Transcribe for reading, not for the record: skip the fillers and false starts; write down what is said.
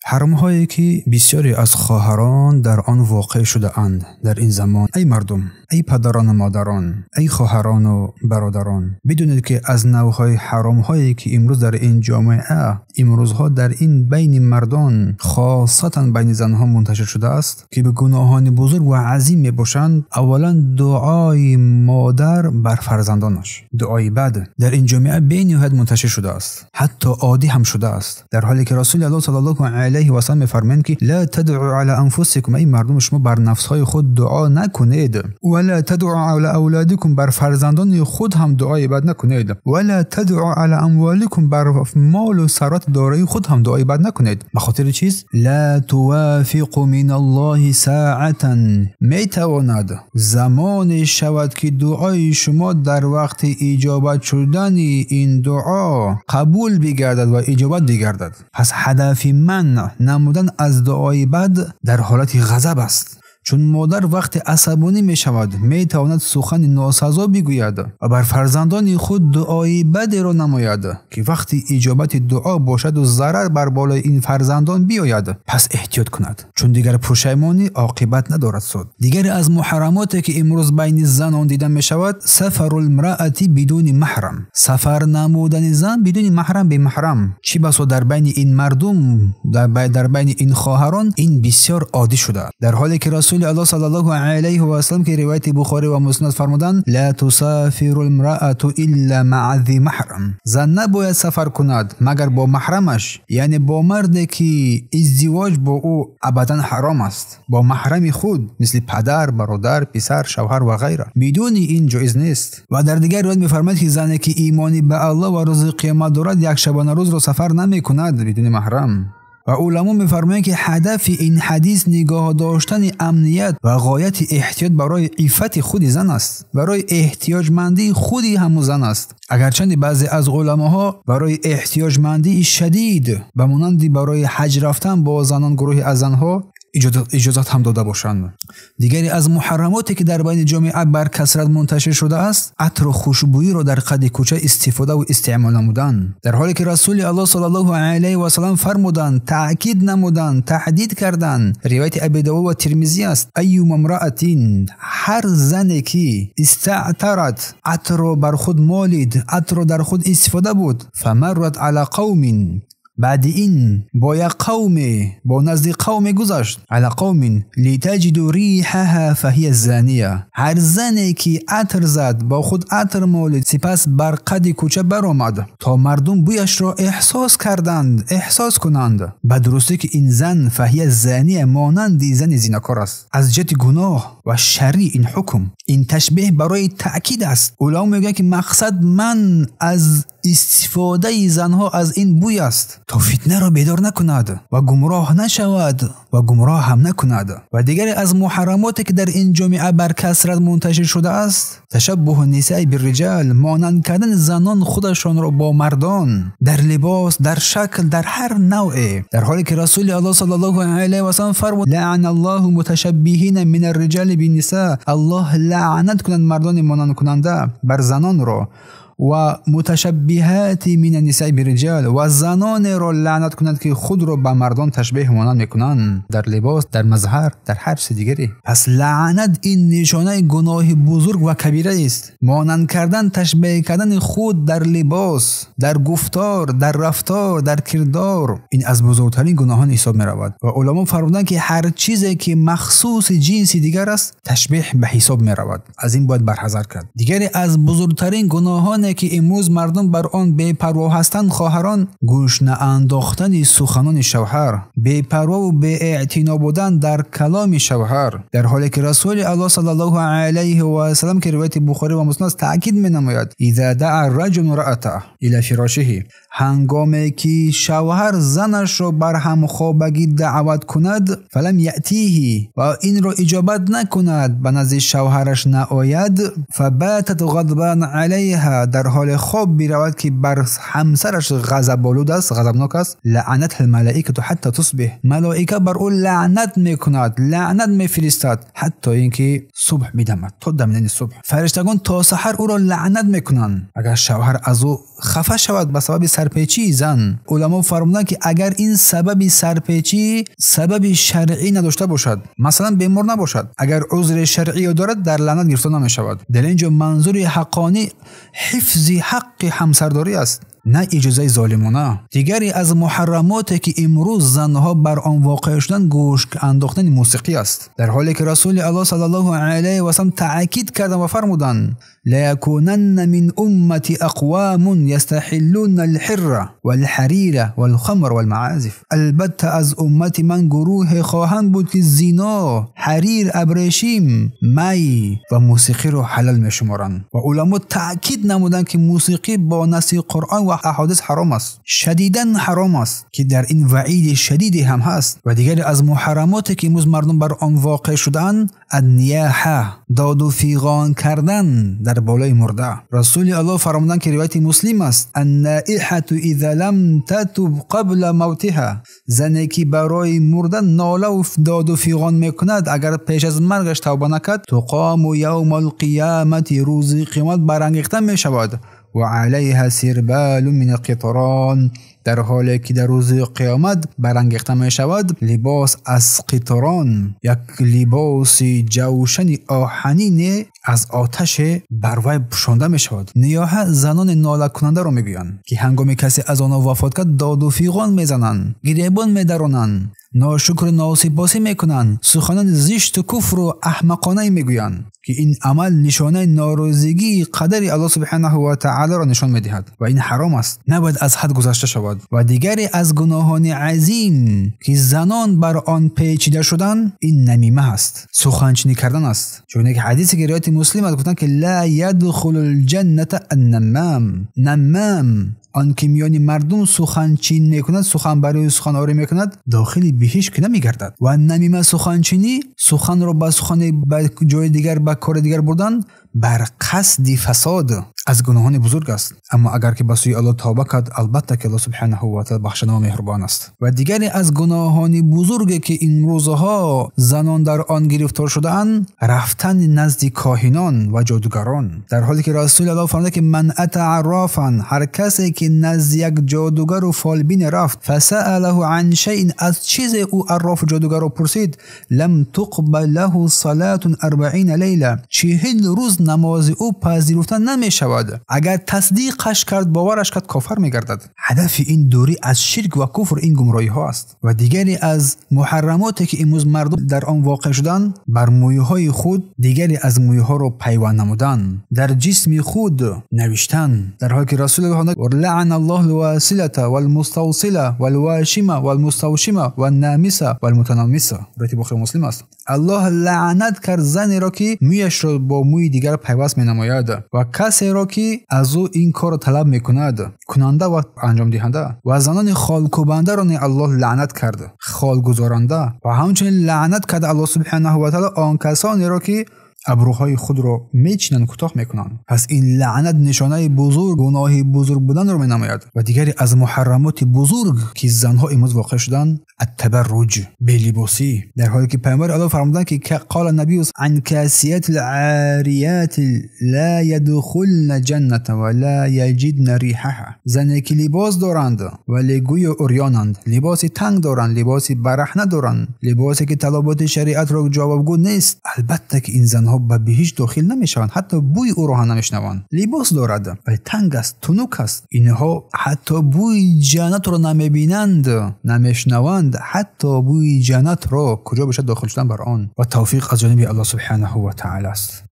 حرام‌هایی که بسیاری از خواهران در آن واقع شده اند در این زمان. ای مردم، ای پدران و مادران، ای خواهران و برادران، بدونید که از نوع‌های حرام‌هایی که امروز در این جامعه امروزها در این بین مردان خاصتا بین زنها منتشر شده است که به گناهان بزرگ و عظیم میباشند. اولا دعای مادر بر فرزندانش، دعای بد در این جامعه به نهایت منتشر شده است، حتی عادی هم شده است، در حالی که رسول الله صلی الله علیه و سلم می‌فرمایند که لا تدعوا علی انفسکم، ای مردم شما بر نفس‌های خود دعا نکنید، ولا تدعوا علی اولادکم، بر فرزندان خود هم دعای بد نکنید، ولا تدعوا علی اموالکم، بر مال و ثروت دارایی خود هم دعای بد نکنید. به خاطر چیز؟ لا توافق من الله ساعتا، میتواند زمان شود که دعای شما در وقت اجابت شدن این دعا قبول بگردد و اجابت بگردد. پس هدف من نمودن از دعای بد در حالت غضب است، چون مادر وقت عصبانی می شود می تواند سخن ناسزا بگوید و بر فرزندان خود دعای بد را نماید که وقتی اجابت دعا باشد و ضرر بر بالای این فرزندان بیاید. پس احتیاط کند، چون دیگر پشیمانی عاقبت ندارد سود. دیگر از محرماتی که امروز بین زنان دیده می شود سفر المرأة بدون محرم، سفر نمودن زن بدون محرم به محرم. چی بسا در بین این مردم، در بین این خواهران این بسیار عادی شده، در حالی که رسول الله صلی الله علیه و سلم که روایت بخاری و مسند فرمودند لا تسافر المرأة الا مع ذی محرم، زن نباید سفر کند مگر با محرمش، یعنی با مردی که ازدواج با او ابدا حرام است، با محرم خود مثل پدر، برادر، پسر، شوهر و غیره، بدون این جایز نیست. و در دیگر روایت می‌فرماید که زنی که ایمانی به الله و روز قیامت دارد یک شبانه روز را سفر نمی‌کند بدون محرم. و علما می‌فرمایند که هدف این حدیث نگاه داشتن امنیت و غایت احتیاط برای عفت خود زن است، برای احتیاجمندی خودی هم زن است. اگرچند بعضی از علماها برای احتیاجمندی شدید و مانند برای حج رفتن با زنان گروهی از زنها اجازت هم داده باشند. دیگری از محرماتی که در بین جامعه بر کثرت منتشر شده است عطر و خوشبویی را در قد کوچه استفاده و استعمال نمودن، در حالی که رسول الله صلی الله علیه و سلم فرمودند، تأکید نمودند، تحدید کردند. روایت ابی داود و ترمذی است ایوم امرأة، هر زنی که استعطرت، عطر را بر خود مالید، عطر را در خود استفاده بود، فمرت علی قوم، بعد این با یک قوم، با نزد قوم گذشت، علی قوم لتجد ریحها فهی زانیه، هر زنی که عطر زد با خود عطر مالید سپس بر قد کوچه برآمد تا مردم بویش را احساس کنند، به درستی که این زن فهی زانیه، مانند زن زیناکار است. از جهت گناه و شرع این حکم، این تشبیه برای تأکید است. علما میگن که مقصد من از استفاده زنها از این بوی است تا فتنه را بیدار نکند و گمراه نشود و گمراه هم نکند. و دیگر از محرماتی که در این جامعه بر کثرت منتشر شده است تشبه النساء بالرجال، مانند کردن زنان خودشان را با مردان در لباس، در شکل، در هر نوعی، در حالی که رسول الله صلی الله علیه و سلم فرمود لعن الله متشبهین من الرجال بالنساء، الله لعنت کنند مردان مانند کننده بر زنان را، و متشبهات من النساء بالرجال، و زنان را لعنت کنند که خود را به مردان تشبیه مانند میکنند در لباس، در مظهر، در هر چیز دیگری. پس لعنت این نشانه گناه بزرگ و کبیره است، مانند کردن، تشبیه کردن خود در لباس، در گفتار، در رفتار، در کردار، این از بزرگترین گناهان حساب می رود. و علما فرمودند که هر چیزی که مخصوص جنسی دیگر است تشبیه به حساب می رود، از این باید برحذر کرد. دیگری از بزرگترین گناهان که امروز مردم بر آن بی‌پروا هستند خواهران، گوش نانداختن سخنان شوهر، بی‌پروا و بی‌اعتنا بودن در کلام شوهر، در حالی که رسول الله صلی الله علیه و سلم که روایت بخاری و مسند تاکید می‌نماید اذا دعا الرجل امرأته الی فراشه، هنگامی که شوهر زنش را بر همخوابگی دعوت کند فلم یأتیه، و این را اجابت نکند، به نزد شوهرش نآید، فباتت غضبان علیها، در حال خواب برود که بر همسرش غضب‌آلود است، غضبناک است، لعنت الملائکه حتی تصبح، ملائکه بر او لعنت میکند، لعنت میفرستد حتی اینکه صبح میدمد، تا دمیدن صبح فرشتگان تا سحر او را لعنت میکنند. اگر شوهر از او خفه شود به سبب سرپیچی زن، علما فرمودند که اگر این سبب سرپیچی سبب شرعی نداشته باشد، مثلا بیمار نباشد، اگر عذر شرعی دارد، در لعنت گرفتار نمی‌شود. در اینجا منظور حقانی حفظ حق همسرداری است، نه اجازه ظالمانه. دیگری از محرماتی که امروز زنها بر آن واقع شدن گوش انداختن موسیقی است، در حالی که رسول الله صلی الله علیه و سلم تاکید کردند و فرمودند لیکونن من امتی اقوام یستحلون الحر والحریر والخمر والمعازف. البته از امت من گروه خواهند بود که زنا، حریر، ابریشم، می و موسیقی را حلال میشمارند. و علما تاکید نمودند که موسیقی با نص قرآن و احادیث حرام است، شدیداً حرام است، که در این وعید شدیدی هم هست. و دیگر از محرماتی که امروز مردم بر آن واقع شدند، النیاحه، داد و فیغان کردن در بالای مرده. رسول الله فرمودند که روایت مسلم است، النائحه اذا لم تتب قبل موتها، زنی که برای مردن ناله و داد و فیغان میکند اگر پیش از مرگش توبه نکرد، تقام یوم القیامت، روز قیامت برانگیخته میشود، و علیها سربال من قطران، در حالی که در روز قیامت برانگیخته می شود لباس از قطران، یک لباس جوشن آهنین از آتش بر وی پوشانده می شود. نیاحه زنان ناله کننده را می گویند که هنگامی کسی از آنها وفات کرد داد و فیغان می زنند، گریبان می درانند، ناشکر ناسپاسی می کنند، سخنان زشت و کفر و احمقانه می گویند که این عمل نشانه ناراضگی قدر الله سبحانه و تعالی را نشان می دهد و این حرام است، نباید از حد گذشته شود. و دیگری از گناهان عظیم که زنان بر آن پیچیده شدن، این نمیمه است، سخنچینی کردن است. چون یک حدیثی که روایت مسلم است گفتند که لا يدخل الجنه النمام، نمام آن که میان مردم سخنچین میکند، سخن برای سخن آوری میکند، داخل بهشت که نمیگردد. و نمیمه سخنچینی، سخن را به سخن به جای دیگر به کار دیگر بردن، بر قصد فساد از گناهان بزرگ است. اما اگر که به سوی الله توبه کرد، البته که الله سبحانه و تعالی بخشنده و مهربان است. و دیگری از گناهان بزرگی که این روزها زنان در آن گرفتار شده‌اند، رفتن نزد کاهنان و جادوگران، در حالی که رسول الله فرموده که من اتى عرافا، هر کسی که نزد یک جادوگر و فالبین رفت، فسأله عن شیء، از چیز او عراف و جادوگر را پرسید، لم تقبل له صلاة 40 لیله، 40 روز نماز او پذیرفته نمی شود. اگر تصدیقش کرد، باورش کرد، کافر می گردد. هدف این دوری از شرک و کفر این گمراهی ها است. و دیگری از محرماتی که امروز مردم در آن واقع شدن، بر مویه های خود دیگری از مویه ها را پیوند نمودن، در جسم خود نوشتن، در حالی که رسول الله لعن الله الواصله والمستوصله والواشمه والمستوشمه والنامسه والمتنمسه، روایت بخاری مسلم است. الله لعنت کرد زنی را که مویش را با موی دیگر پیوست می نماید و کسی را که از او این کار را طلب می کند، کننده و انجام دهنده. و زنان خالکوبنده را الله لعنت کرد، خال گذارنده. و همچنین لعنت کرد الله سبحانه و تعالی آن کسانی را که ابروهای خود را میچینن، کوتاه میکنن. پس این لعنت نشانه بزرگ، گناه بزرگ بودن رو مینماید. و دیگری از محرمات بزرگ که زنها امروز واقع شدن، التبرج، بی‌لباسی، در حالی که پیامبر الله فرمودند که قال النبی عن کاسیات العاریات لا يدخلن جنة ولا يجدن ریحها، زنی که لباس دارند ولی گویا عریانند، لباس تنگ دارند، لباس برهنه دارند، لباسی که طلبات شریعت را جوابگو نیست. البته که این زنها به بهشت داخل نمیشوند، حتی بوی او را نمیشنوند. لباس دارد ولی تنگ است، تنک است. اینها حتی بوی جنت را نمیبینند، نمیشنوند، حتی بوی جنت را کجا بشه داخل شدن بر آن. و توفیق از جانب الله سبحانه و تعالی است.